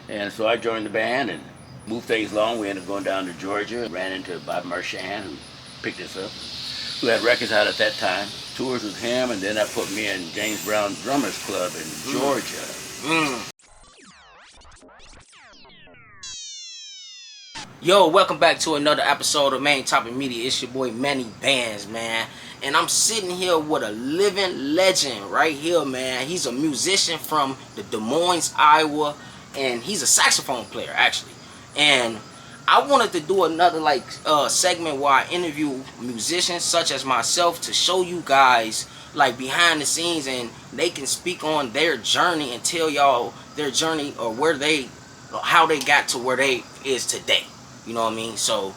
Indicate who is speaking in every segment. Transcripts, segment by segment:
Speaker 1: And so I joined the band and moved things along. We ended up going down to Georgia, ran into Bob Marchand, who picked us up, who had records out at that time. Tours with him, and then that put me in James Brown Drummers Club in Georgia.
Speaker 2: Yo, welcome back to another episode of Main Topic Media. It's your boy Manny Bands, man. And I'm sitting here with a living legend right here, man. He's a musician from the Des Moines, Iowa, and he's a saxophone player, actually. And I wanted to do another segment where I interview musicians such as myself to show you guys like behind the scenes, and they can speak on their journey and tell y'all their journey or how they got to where they is today. You know what I mean? So,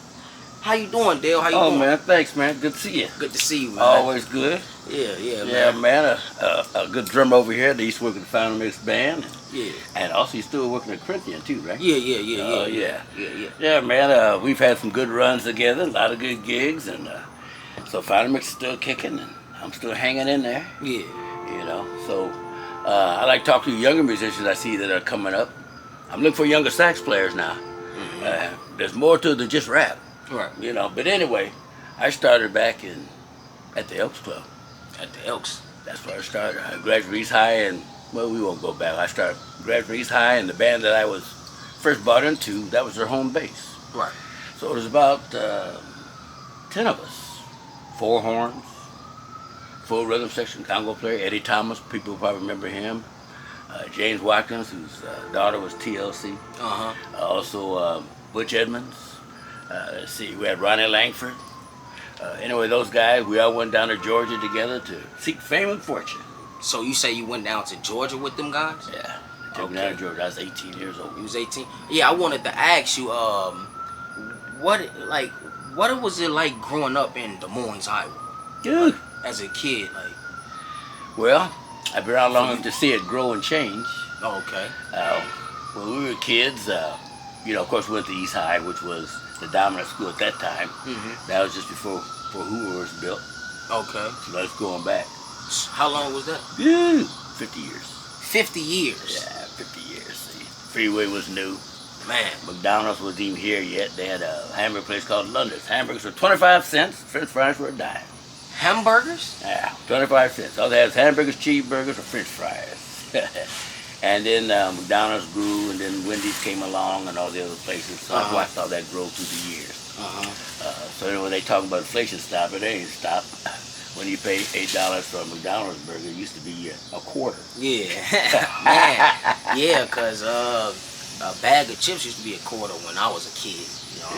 Speaker 2: how you doing, Dale? How you doing?
Speaker 1: Oh, man, thanks, man. Good to see you.
Speaker 2: Good to see you, man.
Speaker 1: Always good.
Speaker 2: Yeah, man.
Speaker 1: Yeah, man. A good drummer over here that used to work with the Final Mix Band.
Speaker 2: Yeah.
Speaker 1: And also, he's still working at Corinthian, too, right?
Speaker 2: Yeah.
Speaker 1: Yeah, man. We've had some good runs together, a lot of good gigs, and so Final Mix is still kicking, and I'm still hanging in there.
Speaker 2: Yeah.
Speaker 1: You know, so I like to talk to younger musicians I see that are coming up. I'm looking for younger sax players now. There's more to it than just rap.
Speaker 2: Right.
Speaker 1: You know, but anyway, I started back at the Elks Club.
Speaker 2: At the Elks.
Speaker 1: That's where I started. I graduated East High, and well, we won't go back. I started graduated East High, and the band that I was first brought into, that was their home base.
Speaker 2: Right.
Speaker 1: So it was about 10 of us, 4 horns, full rhythm section, congo player, Eddie Thomas. People probably remember him. James Watkins, whose daughter was TLC. Also Butch Edmonds. Let's see, we had Ronnie Langford. Anyway, those guys, we all went down to Georgia together to seek fame and fortune.
Speaker 2: So you say you went down to Georgia with them guys?
Speaker 1: Yeah, they took me down to Georgia. I was 18 years old.
Speaker 2: You was 18? Yeah, I wanted to ask you, what was it like growing up in Des Moines, Iowa?
Speaker 1: Good.
Speaker 2: As a kid,
Speaker 1: Well, I've been around long enough to see it grow and change.
Speaker 2: Oh, okay.
Speaker 1: When we were kids, of course, we went to East High, which was the dominant school at that time. That was just before Hoover was built.
Speaker 2: Okay.
Speaker 1: So that's going back.
Speaker 2: How long was that?
Speaker 1: Yeah, 50 years.
Speaker 2: 50 years?
Speaker 1: Yeah, 50 years. The freeway was new.
Speaker 2: Man.
Speaker 1: McDonald's wasn't even here yet. They had a hamburger place called London's. Hamburgers were 25 cents. French fries were a dime.
Speaker 2: Hamburgers?
Speaker 1: Yeah, 25 cents. All they had was hamburgers, cheeseburgers, or French fries. And then McDonald's grew, and then Wendy's came along, and all the other places. So I watched all that grow through the years. So anyway, they talk about inflation stop, it ain't stop. When you pay $8 for a McDonald's burger, it used to be a quarter.
Speaker 2: Yeah, man. Yeah, because a bag of chips used to be a quarter when I was a kid.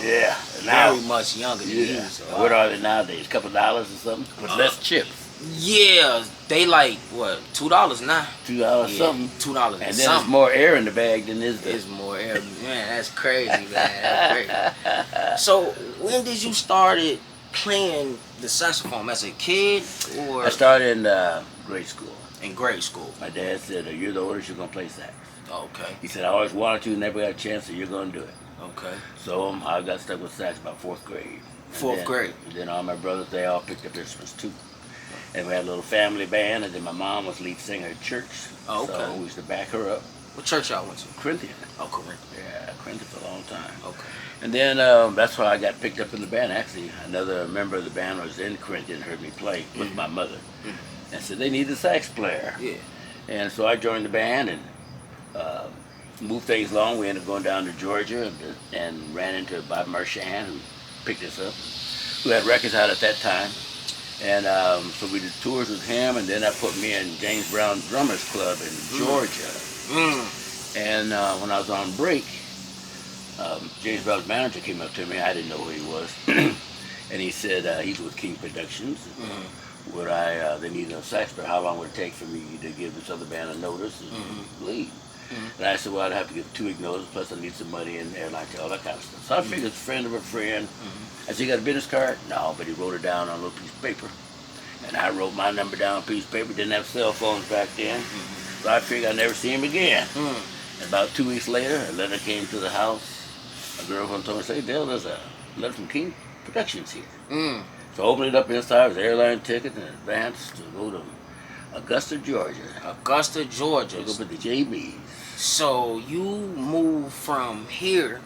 Speaker 1: Yeah, now
Speaker 2: very much younger than you. So,
Speaker 1: what are they nowadays? A couple of dollars or something with less chips.
Speaker 2: Yeah, they like what, $2 now?
Speaker 1: $2 something.
Speaker 2: $2
Speaker 1: and then
Speaker 2: something.
Speaker 1: there's more air in the bag than is there.
Speaker 2: There's more air, man. That's crazy, man. That's crazy. So when did you started playing the saxophone? As a kid, or
Speaker 1: I started in grade school.
Speaker 2: In grade school.
Speaker 1: My dad said, "You're the oldest, you're gonna play sax."
Speaker 2: Okay.
Speaker 1: He said, "I always wanted to, never got a chance, so you're gonna do it."
Speaker 2: Okay.
Speaker 1: So I got stuck with sax about 4th grade.
Speaker 2: Fourth grade.
Speaker 1: And then all my brothers, they all picked up instruments too. And we had a little family band, and then my mom was lead singer at church.
Speaker 2: Oh, okay.
Speaker 1: So we used to back her up.
Speaker 2: What church y'all went to?
Speaker 1: Corinthian.
Speaker 2: Oh, Corinthian.
Speaker 1: Yeah, Corinthian for a long time.
Speaker 2: Okay.
Speaker 1: And then that's why I got picked up in the band. Actually, another member of the band was in Corinthian, heard me play with my mother, and said they need a sax player.
Speaker 2: Yeah.
Speaker 1: And so I joined the band and moved things along. We ended up going down to Georgia and ran into Bob Marchand, who picked us up, who had records out at that time. And so we did tours with him, and then that put me in James Brown Drummers Club in Georgia. And when I was on break, James Brown's manager came up to me. I didn't know who he was. And he said he's with King Productions. Would they need a sax player? How long would it take for me to give this other band a notice and leave? And I said, well, I'd have to give 2-week notice, plus I need some money and airline, all that kind of stuff. So I figured it's a friend of a friend. I said, you got a business card? No, but he wrote it down on a little piece of paper. And I wrote my number down on a piece of paper. Didn't have cell phones back then. So I figured I'd never see him again. And about 2 weeks later, a letter came to the house. A girlfriend told me, say, Dale, there's a letter from King Productions here. So I opened it up inside. It was an airline ticket in advance to go to Augusta, Georgia.
Speaker 2: Augusta, Georgia.
Speaker 1: Go up at the JB's.
Speaker 2: So you moved from here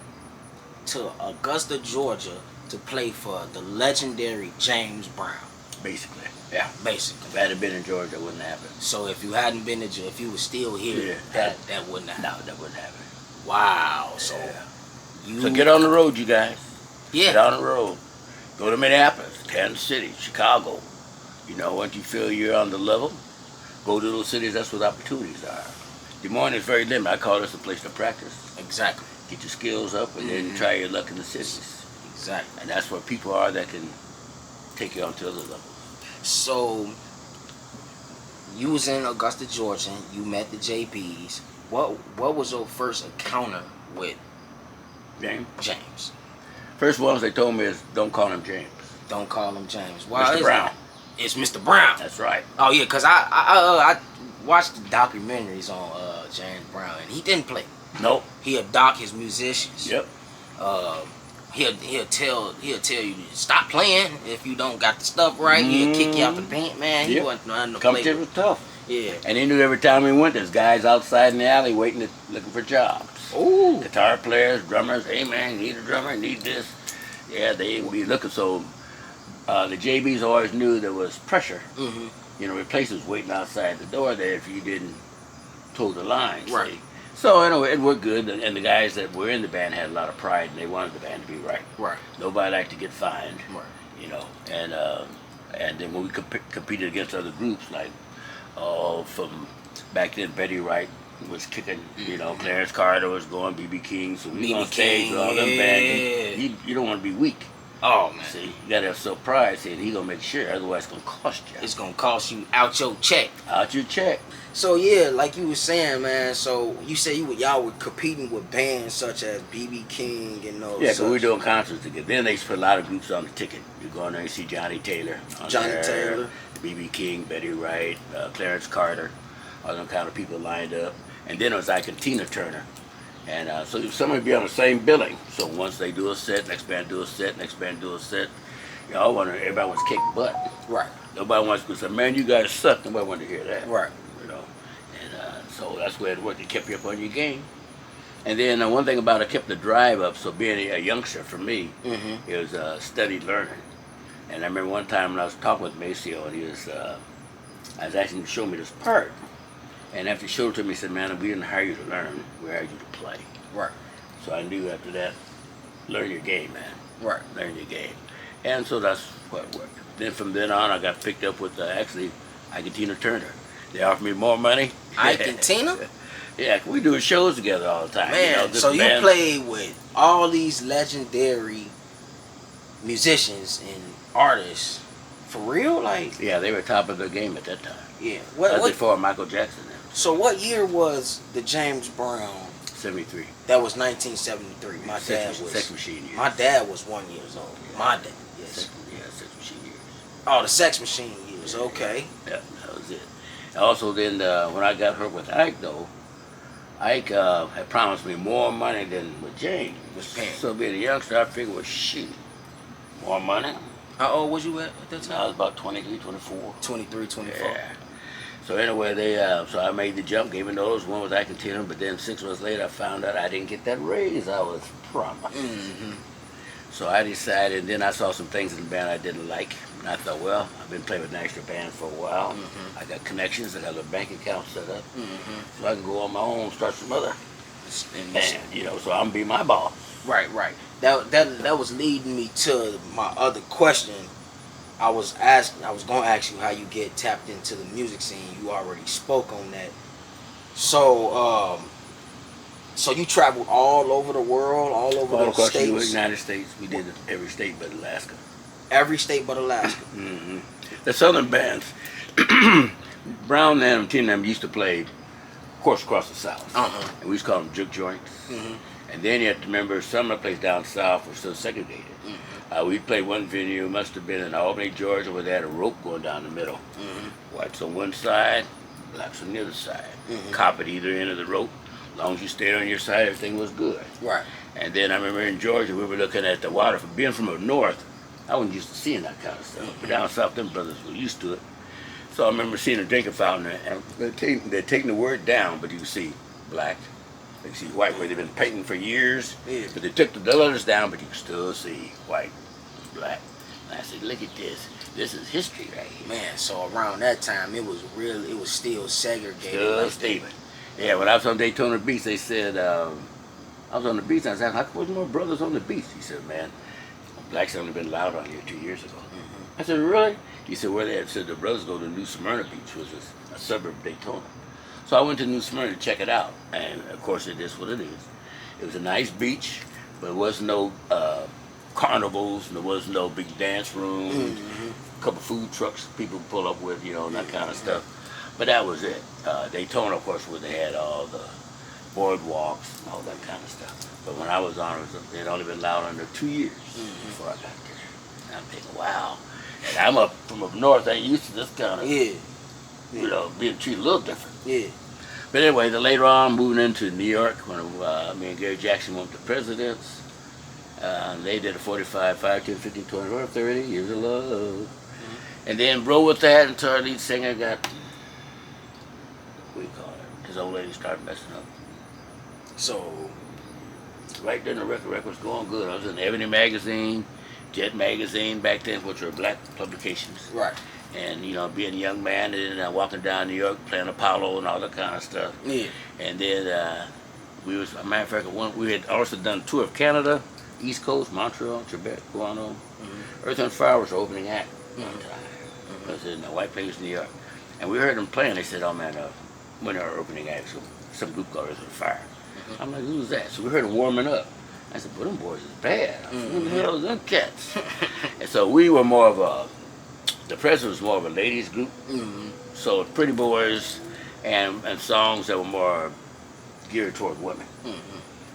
Speaker 2: to Augusta, Georgia, to play for the legendary James Brown.
Speaker 1: Basically, yeah.
Speaker 2: Basically.
Speaker 1: If I had been in Georgia, it wouldn't happen.
Speaker 2: So if you hadn't been to Georgia, if you were still here, that wouldn't happen.
Speaker 1: No, that wouldn't happen.
Speaker 2: Wow.
Speaker 1: Yeah.
Speaker 2: So
Speaker 1: So get on the road, you guys.
Speaker 2: Yeah.
Speaker 1: Get on the road. Go to Minneapolis, Kansas City, Chicago. You know, once you feel you're on the level, go to those cities. That's what opportunities are. Des Moines is very limited. I call this a place to practice.
Speaker 2: Exactly.
Speaker 1: Get your skills up and then try your luck in the cities.
Speaker 2: Exactly.
Speaker 1: And that's where people are that can take you on to other levels.
Speaker 2: So you was in Augusta, Georgia. You met the JBs. What was your first encounter with James?
Speaker 1: First ones they told me is don't call him James.
Speaker 2: Don't call him James. Why
Speaker 1: Mr. Brown.
Speaker 2: It's Mr. Brown.
Speaker 1: That's right.
Speaker 2: Oh yeah, cause I watched the documentaries on James Brown, and he didn't play.
Speaker 1: Nope.
Speaker 2: He'll dock his musicians.
Speaker 1: Yep.
Speaker 2: He'll tell you to stop playing if you don't got the stuff right. He'll kick you out the band, man. He wasn't nothing to play
Speaker 1: Competition was
Speaker 2: with.
Speaker 1: tough.
Speaker 2: Yeah.
Speaker 1: And he knew every time we went, there's guys outside in the alley looking for jobs.
Speaker 2: Ooh.
Speaker 1: Guitar players, drummers. Hey man, you need a drummer, you need this. Yeah, they be looking. So the JBs always knew there was pressure. You know, replacements waiting outside the door there if you didn't toe the line.
Speaker 2: Right.
Speaker 1: See? So anyway, it worked good, and the guys that were in the band had a lot of pride, and they wanted the band to be right.
Speaker 2: Right.
Speaker 1: Nobody liked to get fined.
Speaker 2: Right.
Speaker 1: You know, and then when we competed against other groups, like from back then, Betty Wright was kicking. You know, Clarence Carter was going, B.B. King. So we on stage with all them bands. You don't want to be weak.
Speaker 2: Oh man.
Speaker 1: See, you gotta have some pride. See, he gonna make sure, otherwise it's gonna cost you.
Speaker 2: It's gonna cost you out your check.
Speaker 1: Out your check.
Speaker 2: So yeah, like you were saying, man. So you say y'all were competing with bands such as B.B. King and those.
Speaker 1: Yeah, because we were doing concerts together. Then they used to put a lot of groups on the ticket. You go in there and see Johnny Taylor.
Speaker 2: Taylor.
Speaker 1: B.B. King, Betty Wright, Clarence Carter, all them kind of people lined up. And then it was Ike and Tina Turner. And so somebody would be on the same billing. So once they do a set, next band do a set, next band do a set. Everybody wants to kick butt.
Speaker 2: Right.
Speaker 1: Nobody wants to say, man, you guys suck. Nobody wanted to hear that.
Speaker 2: Right.
Speaker 1: You know. And so that's where it worked. It kept you up on your game. And then one thing about it kept the drive up. So being a youngster for me, it was steady learning. And I remember one time when I was talking with Maceo, and I was asking him to show me this part. And after he showed it to me, he said, man, we didn't hire you to learn, we hired you to play.
Speaker 2: Right.
Speaker 1: So I knew after that, learn your game, man.
Speaker 2: Right.
Speaker 1: Learn your game. And so that's what worked. Then from then on, I got picked up with actually Ike and Tina Turner. They offered me more money.
Speaker 2: Ike and Tina?
Speaker 1: Yeah, we do shows together all the time.
Speaker 2: Man, so you played with all these legendary musicians and artists. For real? Like,
Speaker 1: yeah, they were top of their game at that time.
Speaker 2: Yeah.
Speaker 1: That's before Michael Jackson.
Speaker 2: So what year was the James Brown?
Speaker 1: 73.
Speaker 2: That was 1973. My dad was
Speaker 1: Sex Machine years.
Speaker 2: My dad was 1 year old.
Speaker 1: Yeah.
Speaker 2: My dad, yes.
Speaker 1: Sex Machine years.
Speaker 2: Oh, the Sex Machine years. Okay.
Speaker 1: Yeah, that was it. Also, then when I got hurt with Ike, though, Ike had promised me more money than with James. So being a youngster, I figured, well, shoot, more money.
Speaker 2: How old was you at that time?
Speaker 1: I was about 23, 24.
Speaker 2: 23, 24.
Speaker 1: Yeah. So anyway, so I made the jump, gave him those. One was Ike and Tina, but then 6 months later, I found out I didn't get that raise I was promised. So I decided, and then I saw some things in the band I didn't like. And I thought, well, I've been playing with an extra band for a while. I got connections, I got a bank account set up. So I can go on my own, start some other band, so I'm be my boss.
Speaker 2: Right. That was leading me to my other question. I was gonna ask you how you get tapped into the music scene. You already spoke on that. So you traveled all over the world, all over the states.
Speaker 1: The United States. We did every state but Alaska.
Speaker 2: Every state but Alaska.
Speaker 1: The southern bands, Brown and Tina and them used to play, of course, across the South. And we used to call them juke joints. And then you have to remember some of the places down south were still segregated. We played one venue, must have been in Albany, Georgia, where they had a rope going down the middle. Whites on one side, blacks on the other side. Cop at either end of the rope. As long as you stayed on your side, everything was good.
Speaker 2: Right.
Speaker 1: And then I remember in Georgia, we were looking at the water. From being from the north, I wasn't used to seeing that kind of stuff. But down south, them brothers were used to it. So I remember seeing a drinking fountain, and they're taking the word down, but you see black, You see white where they've been painting for years,
Speaker 2: Yeah.
Speaker 1: but they took the letters down, but you can still see white, black. And I said, look at this. This is history right here.
Speaker 2: Man, so around that time, it was still segregated.
Speaker 1: Still
Speaker 2: like
Speaker 1: Stephen. Yeah, when I was on Daytona Beach, they said, I was on the beach, and I said, how come there's more brothers on the beach? He said, man, blacks only been allowed on here 2 years ago. I said, really? He said, where they at? Said the brothers go to New Smyrna Beach, which is a suburb of Daytona. So I went to New Smyrna to check it out, and of course it is what it is. It was a nice beach, but there was no carnivals, and there was no big dance rooms, a couple food trucks people pull up with, that kind of stuff. But that was it. Daytona, of course, where they had all the boardwalks and all that kind of stuff. But when I was on, they'd only been allowed under 2 years before I got there. And I'm thinking, wow. And I'm up from up north. I ain't used to this kind of, being treated a little different.
Speaker 2: Yeah.
Speaker 1: But anyway, then later on, moving into New York, when me and Gary Jackson went to Presidents, they did a 45, 5, 10, 15, 20, 30 years of love. And then rode with that until our lead singer got, what do you call it? His old lady started messing up.
Speaker 2: So,
Speaker 1: right then the record was going good. I was in Ebony Magazine, Jet Magazine back then, which were black publications.
Speaker 2: right.
Speaker 1: And, being a young man and then walking down New York playing Apollo and all that kind of stuff.
Speaker 2: Yeah.
Speaker 1: And then we was, a matter of fact, we had also done a tour of Canada, East Coast, Montreal, Quebec, Guano. Earth and Fire was the opening act one time. It was in the White Plains, New York. And we heard them playing. They said, oh man, when our opening act, so some group called Earth and Fire. I'm like, who's that? So we heard them warming up. I said, well, them boys is bad. Who the hell is them cats? And so we were more of the President was more of a ladies group. So Pretty Boys and songs that were more geared toward women.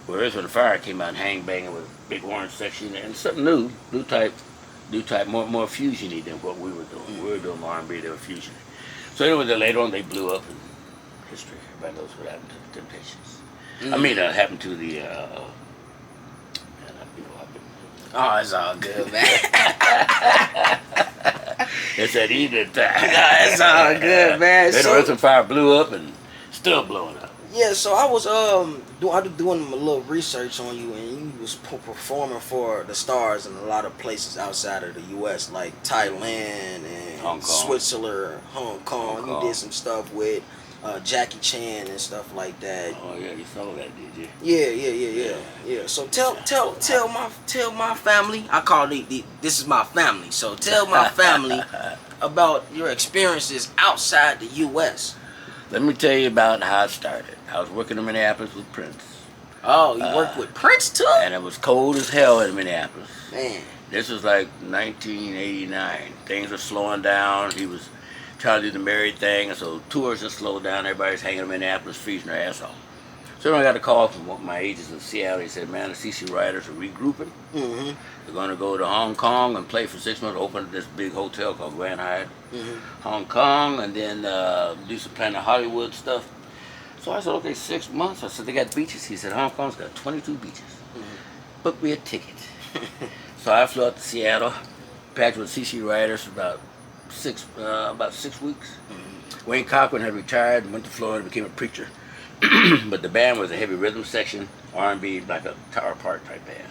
Speaker 1: Where Earth and Fire came out hang banging with a big orange section and something new type, more fusion-y than what we were doing. We were doing R&B, they were fusion. So anyway, then later on they blew up in history. Everybody knows what happened to the Temptations. I mean, happened to the,
Speaker 2: Oh, it's all good, man.
Speaker 1: It's that evening time.
Speaker 2: It's all good, man.
Speaker 1: Then Earth and Fire blew up and still blowing up.
Speaker 2: Yeah, so I was doing a little research on you, and you was performing for the stars in a lot of places outside of the U.S., like Thailand and
Speaker 1: Hong Kong.
Speaker 2: Switzerland, Hong Kong. You did some stuff with Jackie Chan and stuff like that.
Speaker 1: Oh yeah, you saw that, did you?
Speaker 2: Yeah. So tell my family. I call this is my family. So tell my family about your experiences outside the U.S.
Speaker 1: Let me tell you about how it started. I was working in Minneapolis with Prince.
Speaker 2: Oh, you worked with Prince too?
Speaker 1: And it was cold as hell in Minneapolis.
Speaker 2: Man.
Speaker 1: This was like 1989. Things were slowing down. He was trying to do the married thing, and so tours just slowed down. Everybody's hanging in Minneapolis, freezing their ass off. So then I got a call from one of my agents in Seattle. He said, man, the CC Riders are regrouping. They're going to go to Hong Kong and play for 6 months, open this big hotel called Grand Hyatt. Hong Kong, and then do some Planet Hollywood stuff. So I said, okay, 6 months. I said, they got beaches. He said, Hong Kong's got 22 beaches. Book me a ticket. So I flew out to Seattle, packed with CC Riders for about 6 weeks. Wayne Cochran had retired and went to Florida and became a preacher. But the band was a heavy rhythm section, R&B, like a Tower Park type band.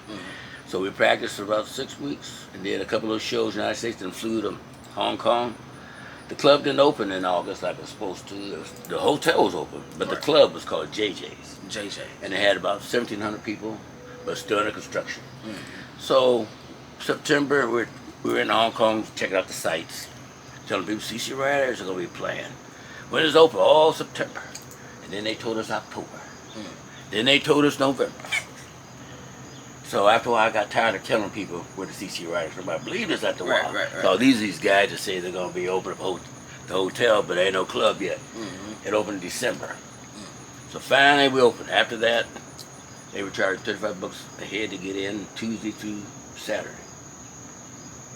Speaker 1: So we practiced for about 6 weeks and did a couple of shows in the United States, then flew to Hong Kong. The club didn't open in August like it was supposed to. The hotel was open, but the club was called JJ's.
Speaker 2: JJ.
Speaker 1: And they had about 1,700 people, but still under construction. So September, we were in Hong Kong checking out the sites, telling people CC Riders are going to be playing. When it's open? All September. And then they told us October. Then they told us November. So after a while, I got tired of telling people where the CC Riders were. I believe this after a while.
Speaker 2: Right.
Speaker 1: So these guys that say they're going to be open up the hotel, but there ain't no club yet. It opened in December. So finally we opened. After that, they were charged $35 a head to get in Tuesday through Saturday.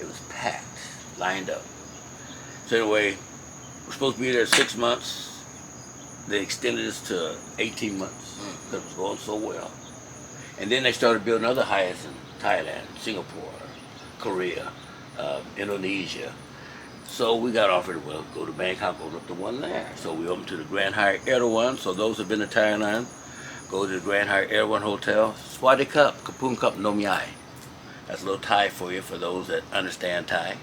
Speaker 1: It was packed, lined up. So anyway, we're supposed to be there 6 months. They extended us to 18 months because it was going so well. And then they started building other Hyatts in Thailand, Singapore, Korea, Indonesia. So we got offered, well, go to Bangkok, open up the one there. So we opened to the Grand Hyatt Erdogan. So those have been to Thailand. Go to the Grand Hyatt Air One Hotel. Swati Cup, Kapun Cup Nom Yai. That's a little Thai for you, for those that understand Thai.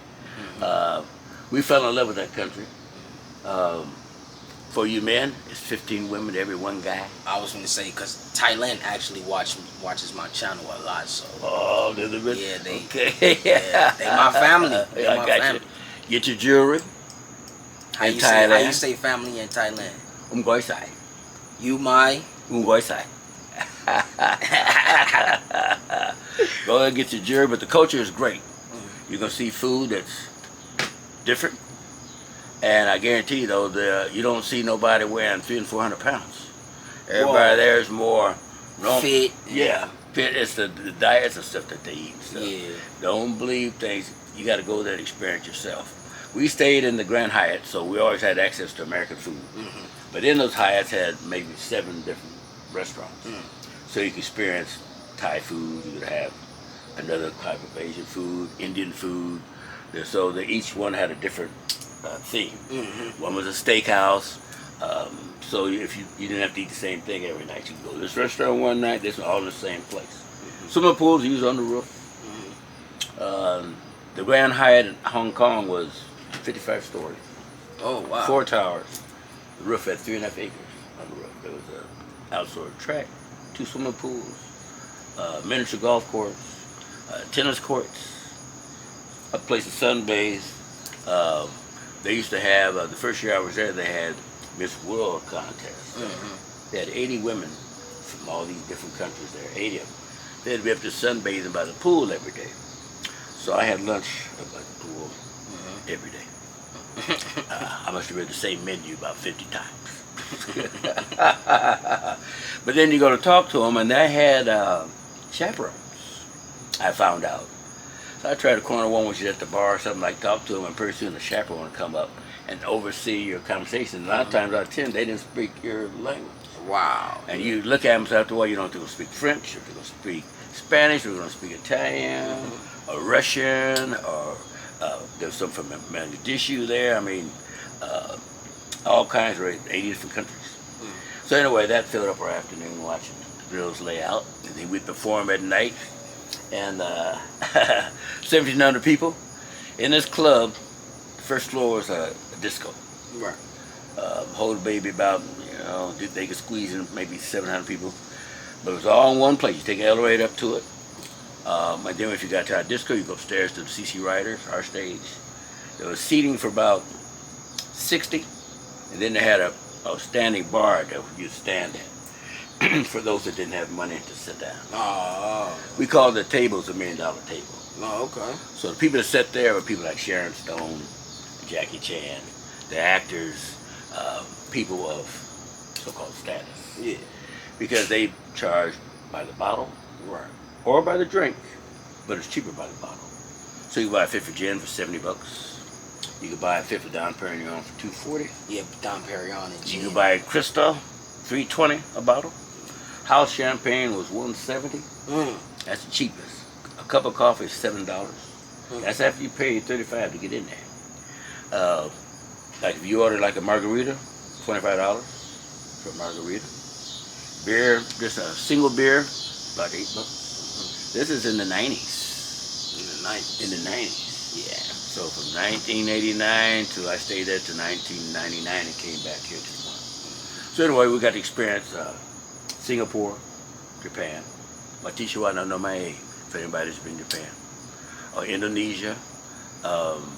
Speaker 1: We fell in love with that country. For you men, it's 15 women to every one guy.
Speaker 2: I was going to say, because Thailand actually watches my channel a lot, so.
Speaker 1: Oh, they're the
Speaker 2: Yeah, they.
Speaker 1: Okay.
Speaker 2: Yeah, they my family. They
Speaker 1: I
Speaker 2: my
Speaker 1: got
Speaker 2: family.
Speaker 1: you. Get your jewelry.
Speaker 2: How
Speaker 1: in
Speaker 2: you
Speaker 1: Thailand.
Speaker 2: say? How you say family in Thailand?
Speaker 1: Goi Sai.
Speaker 2: You my.
Speaker 1: Goi Sai. Go ahead and get your jewelry, but the culture is great. You're gonna see food that's different, and I guarantee you, though, you don't see nobody wearing 300 and 400 pounds. Everybody there is more
Speaker 2: fit.
Speaker 1: Yeah, fit. It's the diets and stuff that they eat. So
Speaker 2: Yeah.
Speaker 1: don't believe things. You got to go there and experience yourself. We stayed in the Grand Hyatt, so we always had access to American food. But in those Hyatts had maybe 7 different restaurants, so you could experience Thai food. You could have another type of Asian food, Indian food. So each one had a different theme. One was a steakhouse. So if you didn't have to eat the same thing every night, you could go to this restaurant one night, this one, all in the same place. Swimming pools used on the roof. The Grand Hyatt in Hong Kong was 55 stories.
Speaker 2: Oh, wow.
Speaker 1: 4 towers. The roof had 3.5 acres on the roof. There was an outdoor track, 2 swimming pools, miniature golf course, tennis courts, a place to sunbathe. They used to have, the first year I was there, they had Miss World contest. They had 80 women from all these different countries there, 80 of them. They'd be up to sunbathing by the pool every day. So I had lunch by the pool every day. I must have read the same menu about 50 times. But then you go to talk to them, and they had chaperones, I found out. So I tried to corner one when she's at the bar or something, like talk to them, and pretty soon the chaperone would come up and oversee your conversation. A lot of times out of 10, they didn't speak your language.
Speaker 2: Wow.
Speaker 1: And you look at them, so after a while, you don't know if they're going to speak French, or if they're going to speak Spanish, or if they're going to speak Italian, or Russian, or there's some from Bangladesh there. I mean, all kinds of 80 different countries. So anyway, that filled up our afternoon watching the girls lay out. And then we'd perform at night. And 1,700 people. In this club, the first floor was a disco.
Speaker 2: Right.
Speaker 1: Hold baby about, they could squeeze in maybe 700 people. But it was all in one place. You take an elevator up to it. And then if you got to our disco, you go upstairs to the CC Riders, our stage. There was seating for about 60. And then they had a standing bar that you stand at for those that didn't have money to sit down.
Speaker 2: Oh.
Speaker 1: We called the tables $1 million table.
Speaker 2: Oh, okay.
Speaker 1: So the people that sat there were people like Sharon Stone, Jackie Chan, the actors, people of so-called status.
Speaker 2: Yeah.
Speaker 1: Because they charge by the bottle,
Speaker 2: Right.
Speaker 1: or by the drink, but it's cheaper by the bottle. So you can buy a fifth of gin for $70. You can buy a fifth of Dom Perignon for $2.40.
Speaker 2: Yeah, Dom Perignon and gin.
Speaker 1: You can buy a Cristal, $3.20 a bottle. House champagne was $1.70. That's the cheapest. A cup of coffee is $7. That's after you pay $35 to get in there. Like if you order like a margarita, $25 for a margarita. Beer, just a single beer, about $8. This is in the 90s.
Speaker 2: In the 90s.
Speaker 1: In the 90s.
Speaker 2: Yeah.
Speaker 1: So from 1989 till I stayed there to 1999 and came back here to the one. So anyway, we got to experience Singapore, Japan. Matishiwa no Mae, if anybody's been to Japan. Or Indonesia.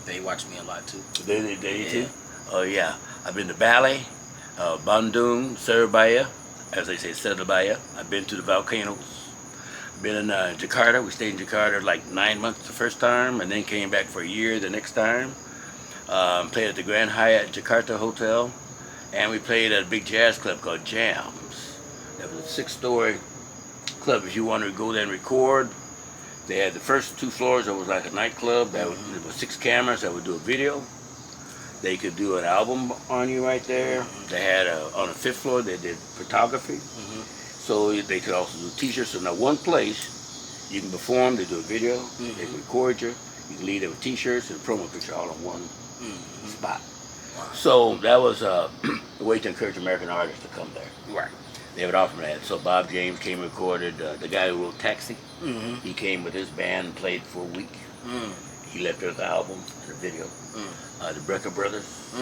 Speaker 2: They watch me a lot too.
Speaker 1: They too? Oh yeah. I've been to Bali, Bandung, Surabaya, as they say, Surabaya. I've been to the volcanoes. Been in Jakarta. We stayed in Jakarta like 9 months the first time, and then came back for a year the next time. Played at the Grand Hyatt Jakarta Hotel, and we played at a big jazz club called Jams. That was a 6-story club. If you wanted to go there and record, they had the first 2 floors. It was like a nightclub. There was 6 cameras that would do a video. They could do an album on you right there. They had on the 5th floor. They did photography. So they could also do t-shirts. So now one place, you can perform, they do a video, they can record you can leave there with t-shirts and a promo picture all in one spot. Wow. So that was a way to encourage American artists to come there.
Speaker 2: Right.
Speaker 1: They would offer that. So Bob James came and recorded. The guy who wrote Taxi,
Speaker 2: Mm-hmm.
Speaker 1: he came with his band and played for a week.
Speaker 2: Mm.
Speaker 1: He left us the album and the video. The Brecker Brothers,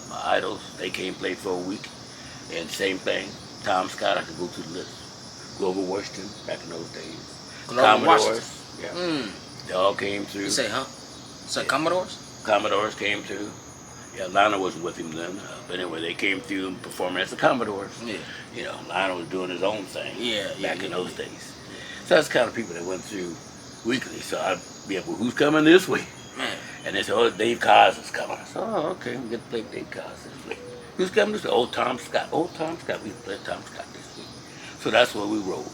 Speaker 1: my idols, they came and played for a week. And same thing, Tom Scott, I could go through the list. Grover Washington, back in those days. Commodores, yeah. They all came through.
Speaker 2: You say, huh? Say Commodores?
Speaker 1: Commodores came through. Yeah, Lionel wasn't with him then. But anyway, they came through and performing as the Commodores.
Speaker 2: Yeah.
Speaker 1: You know, Lionel was doing his own thing back in those days.
Speaker 2: Yeah.
Speaker 1: So that's the kind of people that went through weekly. So I'd be like, well, who's coming this week?
Speaker 2: Man.
Speaker 1: And they said, oh, Dave Cos is coming. I said, oh, okay, we get to play Dave Cos this week. Who's coming this week? Oh, Tom Scott. Oh, Tom Scott. We play Tom Scott this week. So that's what we rolled.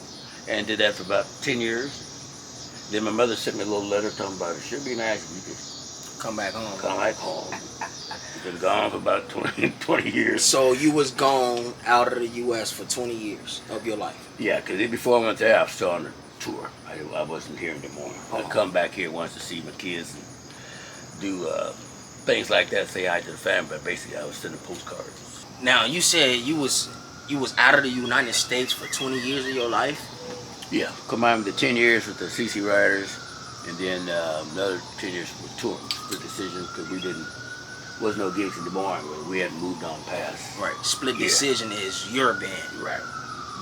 Speaker 1: And did that for about 10 years. Then my mother sent me a little letter talking about it should be nice if you could
Speaker 2: Come back home.
Speaker 1: come back home. We've been gone for about 20 years.
Speaker 2: So you was gone out of the U.S. for 20 years of your life?
Speaker 1: Yeah, because before I went there, I was still on the tour. I wasn't here anymore. I'd come back here once to see my kids and do things like that, say hi to the family, but basically I was sending postcards.
Speaker 2: Now, you said you was out of the United States for 20 years of your life?
Speaker 1: Yeah, combined with the 10 years with the CC Riders, and then another 10 years with touring, Split Decision, because was no gigs in Des Moines, we hadn't moved on past.
Speaker 2: Right. Split Decision is your band.
Speaker 1: Right.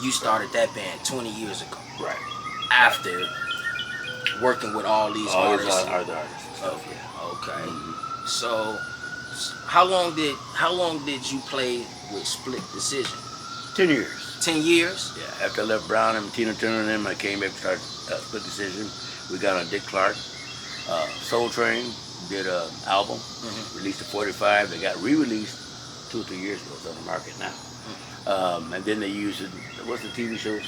Speaker 2: You started that band 20 years ago.
Speaker 1: Right.
Speaker 2: After working with all these artists.
Speaker 1: All the artists and stuff, yeah.
Speaker 2: Okay.
Speaker 1: Mm-hmm.
Speaker 2: So how long did you play with Split Decision?
Speaker 1: 10 years.
Speaker 2: 10 years?
Speaker 1: Yeah, after I left Brown and Tina Turner and them, I came back and started Split Decision. We got on Dick Clark. Soul Train did an album, released a 45. They got re-released 2 or 3 years ago. It's on the market now. And then they used it, what's the TV show?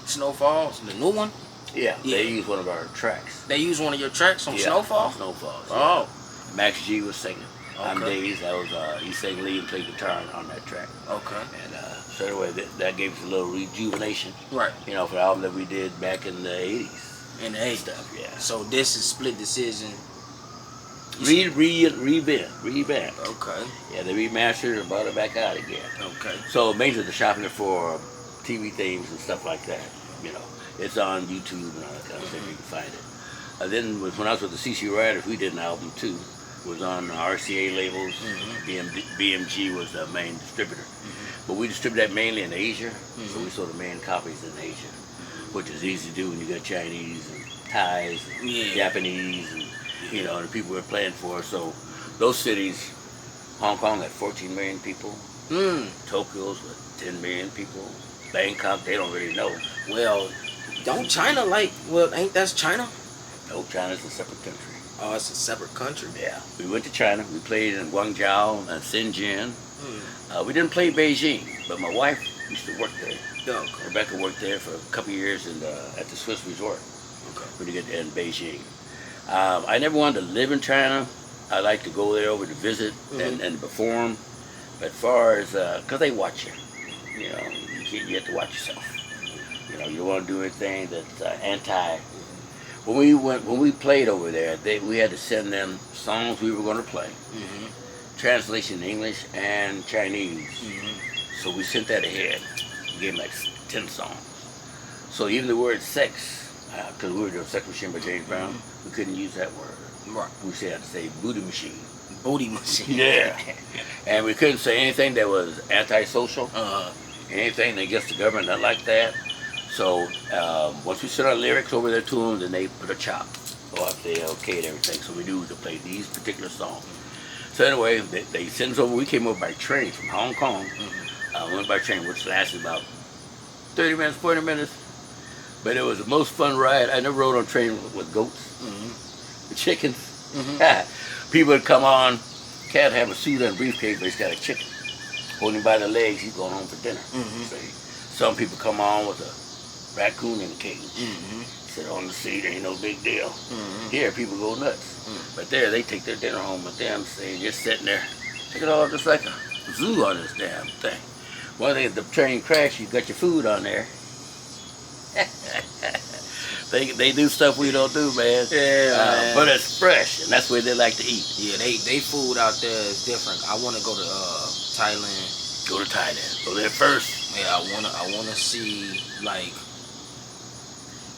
Speaker 2: Snowfalls, the new one?
Speaker 1: Yeah, they used one of our tracks.
Speaker 2: They used one of your tracks on Snowfall?
Speaker 1: Snowfalls.
Speaker 2: Oh.
Speaker 1: Yeah. Max G was singing.
Speaker 2: Okay.
Speaker 1: I'm Days. That was he sang lead and played guitar on that track.
Speaker 2: Okay.
Speaker 1: And so anyway, that gave us a little rejuvenation.
Speaker 2: Right.
Speaker 1: You know, for the album that we did back in the 80s.
Speaker 2: In the 80s.
Speaker 1: Stuff, yeah.
Speaker 2: So this is Split Decision.
Speaker 1: Revamped.
Speaker 2: Okay.
Speaker 1: Yeah, they remastered and brought it back out again.
Speaker 2: Okay.
Speaker 1: So mainly the shopping for TV themes and stuff like that. You know, it's on YouTube and all that kind of stuff. You can find it. Then when I was with the CC Riders, we did an album too. It was on RCA labels. BMG was the main distributor. But we distribute that mainly in Asia. So we sold the main copies in Asia, which is easy to do when you got Chinese and Thais and Japanese and you know, the people we're playing for. So those cities, Hong Kong had 14 million people. Tokyo's with 10 million people. Bangkok, they don't really know.
Speaker 2: Well, don't China ain't that China?
Speaker 1: No, China's a separate country.
Speaker 2: Oh, it's a separate country.
Speaker 1: Yeah, we went to China. We played in Guangzhou and Shenzhen. We didn't play Beijing, but my wife used to work there.
Speaker 2: Okay.
Speaker 1: Rebecca worked there for a couple of years at the Swiss Resort.
Speaker 2: Okay.
Speaker 1: When you get there in Beijing. I never wanted to live in China. I like to go there over to visit and perform. But as far as, because they watch you. You know, you have to watch yourself. You know, you want to do anything that's anti. When we played over there, we had to send them songs we were going to play, translation in English and Chinese. So we sent that ahead. We gave them like 10 songs. So even the word sex, because we were doing Sex Machine by James Brown, we couldn't use that word.
Speaker 2: Right.
Speaker 1: We had to say booty machine.
Speaker 2: Booty machine.
Speaker 1: Yeah. And we couldn't say anything that was antisocial, anything against the government, nothing like that. So once we sent our lyrics over there to them, then they put a chop. Or if they okayed everything, so we knew to play these particular songs. So anyway, they sent us over. We came over by train from Hong Kong. Went by train, which lasted about 30 minutes, 40 minutes. But it was the most fun ride. I never rode on a train with goats, with chickens. People would come on, can't have a suit and a briefcase, but he's got a chicken. Holding him by the legs, he's going home for dinner. See? Some people come on with a raccoon in a cage. Sit on the seat, ain't no big deal. Here, people go nuts. But there, they take their dinner home with them, saying, just sitting there. Take it all just like a zoo on this damn thing. One thing, if the train crashed, you got your food on there. They do stuff we don't do, man. Yeah, man. But it's fresh, and that's where they like to eat.
Speaker 2: Yeah, they food out there is different. I want to go to Thailand.
Speaker 1: Go to Thailand. Go there first.
Speaker 2: Yeah, I wanna see like,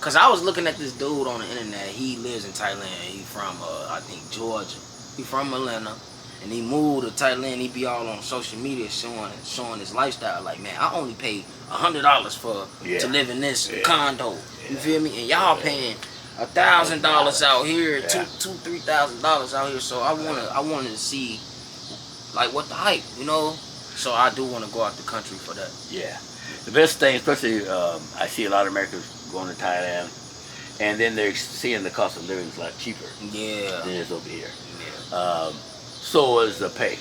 Speaker 2: cause I was looking at this dude on the internet. He lives in Thailand. He from I think Georgia. He from Atlanta, and he moved to Thailand. He be all on social media showing his lifestyle. Like, man, I only pay $100 for to live in this condo. You feel me? And y'all paying $1,000 out here, $3,000 out here. So I wanted to see like what the hype, you know. So I do want to go out the country for that.
Speaker 1: Yeah. The best thing, especially I see a lot of Americans going to Thailand, and then they're seeing the cost of living is a lot cheaper than it is over here.
Speaker 2: Yeah.
Speaker 1: So is the pay.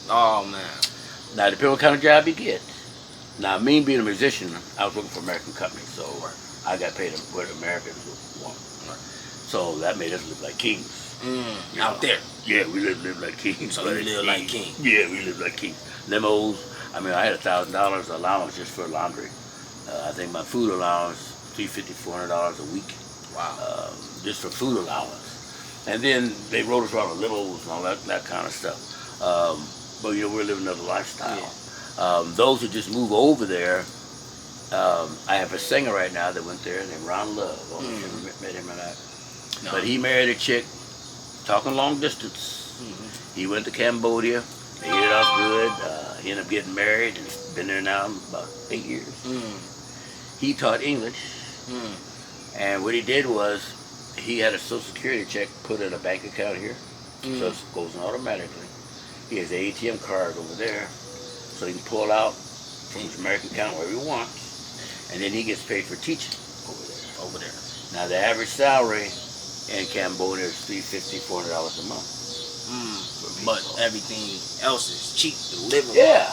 Speaker 2: Oh man.
Speaker 1: Now, depending on what kind of job you get. Now, me being a musician, I was working for American companies, so I got paid what Americans want. So that made us live like kings.
Speaker 2: Out there.
Speaker 1: Yeah, we live like kings.
Speaker 2: So you live like kings.
Speaker 1: Yeah, we live like kings. Limos. I mean, I had $1,000 allowance just for laundry. I think my food allowance, $350, $400 a week.
Speaker 2: Wow.
Speaker 1: Just for food allowance. And then they rode us around with limos and all that kind of stuff. But you know, we're living another lifestyle. Yeah. Those who just move over there, I have a singer right now that went there named Ron Love. I don't know if you ever met him or not. No. But he married a chick, talking long distance. He went to Cambodia. They hit it off good. He ended up getting married and been there now about 8 years. He taught English. And what he did was he had a Social Security check put in a bank account here. So it goes in automatically. He has an ATM card over there. So he can pull out from his American account wherever he wants. And then he gets paid for teaching over there. Now the average salary in Cambodia is $350, $400 a month.
Speaker 2: But everything else is cheap to live with.
Speaker 1: Yeah.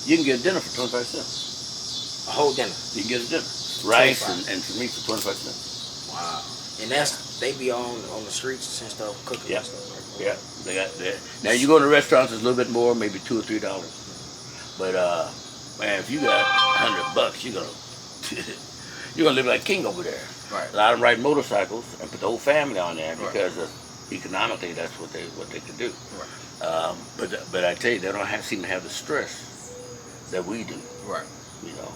Speaker 1: You can get dinner for 25 cents.
Speaker 2: A whole dinner.
Speaker 1: You can get a dinner. Rice and some meat for 25 cents.
Speaker 2: Wow. And they be on the streets and stuff, cooking and stuff. Right?
Speaker 1: Yeah. They got that. Now you go to restaurants, it's a little bit more, maybe $2 or $3. But man, if you got $100, you're gonna live like a king over there.
Speaker 2: Right.
Speaker 1: A lot of them ride motorcycles and put the whole family on there because economically that's what they could do.
Speaker 2: Right.
Speaker 1: But I tell you, they don't seem to have the stress that we do.
Speaker 2: Right.
Speaker 1: You know,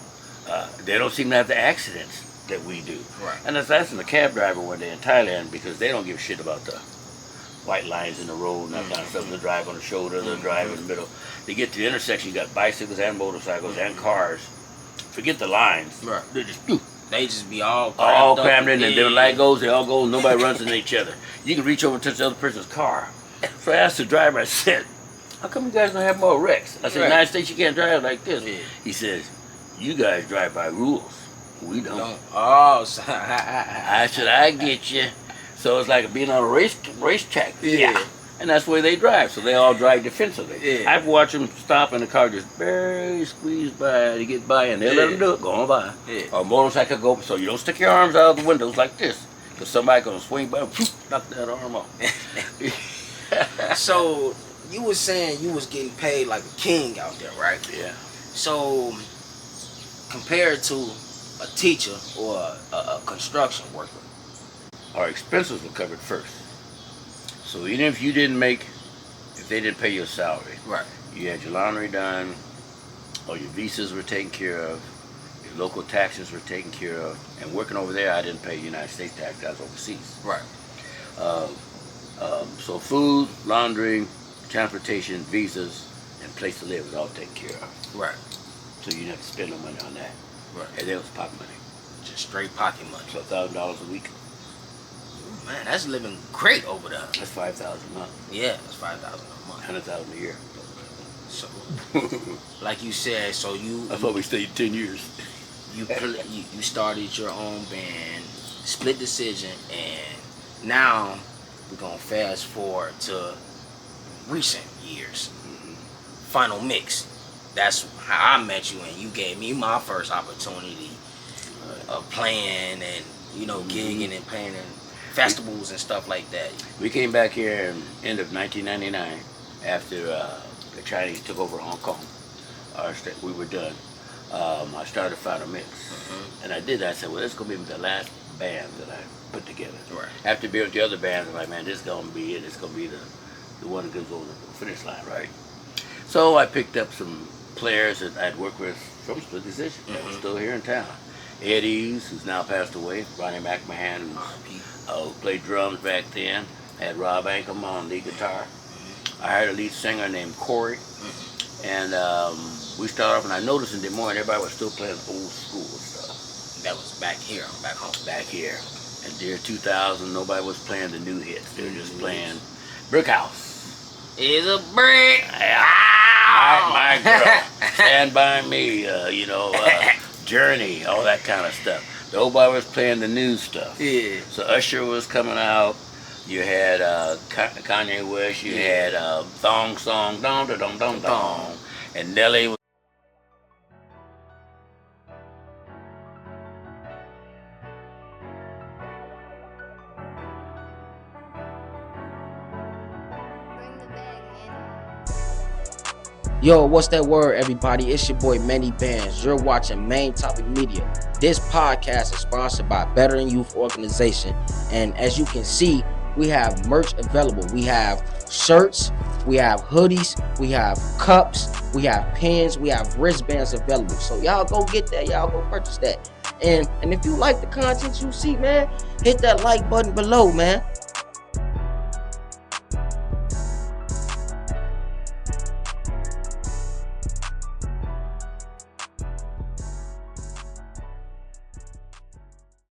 Speaker 1: they don't seem to have the accidents that we do.
Speaker 2: Right.
Speaker 1: And I was asking the cab driver one day in Thailand because they don't give a shit about the white lines in the road and that kind of stuff. They drive on the shoulder, they drive in the middle. They get to the intersection, you got bicycles and motorcycles and cars. Forget the lines.
Speaker 2: Right.
Speaker 1: They
Speaker 2: just be all
Speaker 1: crammed in, and then the light goes, they all go, nobody runs into each other. You can reach over and touch the other person's car. So I asked the driver, I said, how come you guys don't have more wrecks? I said, United States, you can't drive like this. Yeah. He says, you guys drive by rules. We don't.
Speaker 2: Oh,
Speaker 1: I said, I get you. So it's like being on a racetrack.
Speaker 2: Yeah.
Speaker 1: And that's where they drive. So they all drive defensively.
Speaker 2: Yeah.
Speaker 1: I've watched them stop and the car just barely squeeze by to get by, and they let them do it, go on by.
Speaker 2: Yeah.
Speaker 1: Or a motorcycle go, so you don't stick your arms out of the windows like this, because somebody gonna swing by and knock that arm off.
Speaker 2: So you was saying you was getting paid like a king out there, right?
Speaker 1: Yeah.
Speaker 2: So compared to a teacher or a construction worker,
Speaker 1: our expenses were covered first. So even if you didn't if they didn't pay your salary,
Speaker 2: right?
Speaker 1: You had your laundry done, or your visas were taken care of, your local taxes were taken care of, and working over there, I didn't pay United States tax. I was overseas.
Speaker 2: Right.
Speaker 1: So food, laundry, transportation, visas, and place to live was all taken care of.
Speaker 2: Right.
Speaker 1: So you didn't have to spend no money on that.
Speaker 2: Right.
Speaker 1: And that was pocket money.
Speaker 2: Just straight pocket money.
Speaker 1: So $1,000 a week.
Speaker 2: Man, that's living great over there.
Speaker 1: That's $5,000 a month.
Speaker 2: Yeah, that's $5,000 a month.
Speaker 1: $100,000 a year.
Speaker 2: So, like you said, so you.
Speaker 1: I thought we stayed 10 years.
Speaker 2: You started your own band, Split Decision, and now we're gonna fast forward to recent years. Final Mix. That's how I met you, and you gave me my first opportunity of playing and gigging and playing in festivals and stuff like that.
Speaker 1: We came back here in end of 1999 after the Chinese took over Hong Kong. We were done. I started Final Mix, and I did that. I said, well, this is gonna be the last band that I put together.
Speaker 2: Right.
Speaker 1: After being with the other bands, I'm like, man, this is gonna be it. It's gonna be the one that goes over the finish line, right? So I picked up some players that I'd worked with from Split Decision that was still here in town. Eddie's, who's now passed away, Ronnie McMahon, who played drums back then, had Rob Ankrum on lead guitar. I hired a lead singer named Corey, and we started off, and I noticed in Des Moines everybody was still playing old school stuff.
Speaker 2: That was back here, back home.
Speaker 1: Back here. In the year 2000, nobody was playing the new hits. They were just playing Brick House.
Speaker 2: Is a brick.
Speaker 1: My girl. Stand By Me, Journey, all that kind of stuff. Nobody was playing the new stuff.
Speaker 2: Yeah.
Speaker 1: So Usher was coming out. You had Kanye West. You had Thong Song, Dong, Dong, Dong, Dong. And Nelly was.
Speaker 2: Yo, what's that word, everybody? It's your boy, Manny Bands. You're watching Main Topic Media. This podcast is sponsored by Bettering Youth Organization. And as you can see, we have merch available. We have shirts, we have hoodies, we have cups, we have pins, we have wristbands available. So y'all go get that. Y'all go purchase that. And if you like the content you see, man, hit that like button below, man.